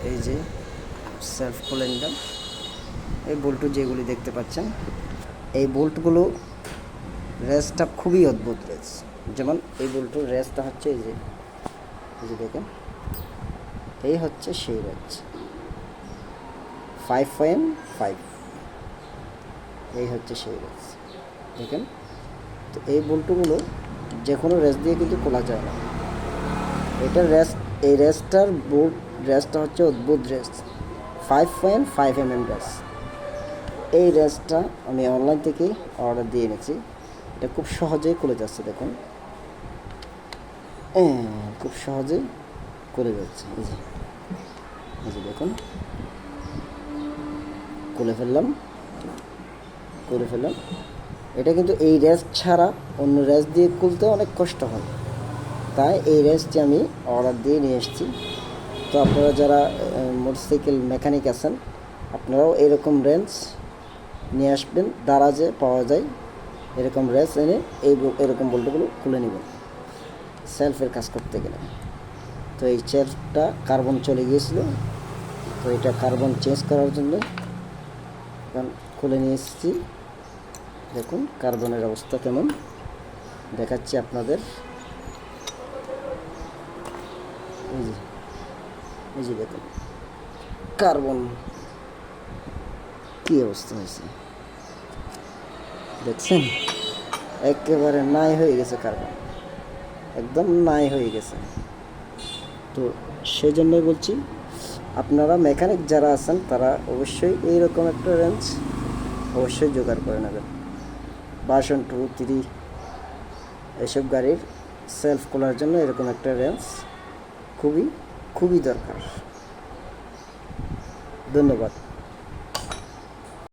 এই যে সেলফ খুলে নিলাম। এই বোল্টু যেগুলি দেখতে পাচ্ছেন, এই বোল্টগুলো রেসটা খুবই অদ্ভুত রেস। যেমন এই বোল্টুর রেসটা হচ্ছে এই যে দেখেন, এই হচ্ছে সেই রেস 5.5, এই হচ্ছে সেই রেস দেখেন। তো এই বোল্টুগুলো যে কোনো রেস দিয়ে কিন্তু খোলা যায় না। এটার এই রেসটার রেসটা হচ্ছে অদ্ভুত রেস, 5.5 রেস। এই রেসটা আমি অনলাইন থেকে অর্ডার দিয়ে এনেছি। এটা খুব সহজেই খুলে যাচ্ছে দেখুন, খুব সহজেই খুলে যাচ্ছে। এই যে দেখুন, খুলে ফেললাম। এটা কিন্তু এই রেস ছাড়া অন্য রেস দিয়ে খুলতে অনেক কষ্ট হয়, তাই এই রেসটি আমি অর্ডার দিয়ে নিয়ে এসেছি। তো আপনারা যারা মোটরসাইকেল মেকানিক আছেন, আপনারাও এরকম রেঞ্জ নিয়ে আসবেন। দারাজে পাওয়া যায় এরকম রেস, এনে এরকম বোল্টগুলো খুলে নেবেন সেলফের কাজ করতে গেলে। তো এই সেলফটা কার্বন চলে গিয়েছিল, তো এটা কার্বন চেঞ্জ করার জন্য খুলে নিয়ে এসেছি। দেখুন কার্বনের অবস্থা কেমন দেখাচ্ছি আপনাদের। এই যে দেখুন কার্বন কি অবস্থা হয়েছে দেখছেন, একেবারে নাই হয়ে গেছে কার্বন, একদম নাই হয়ে গেছে। তো সেই জন্যই বলছি, আপনারা মেকানিক যারা আছেন তারা অবশ্যই এইরকম একটা রেঞ্জ অবশ্যই জোগাড় করে নেবেন। ভার্সন 2, 3 এসব গাড়ির সেলফ খোলার জন্য এরকম একটা রেঞ্জ খুবই দরকার। ধন্যবাদ।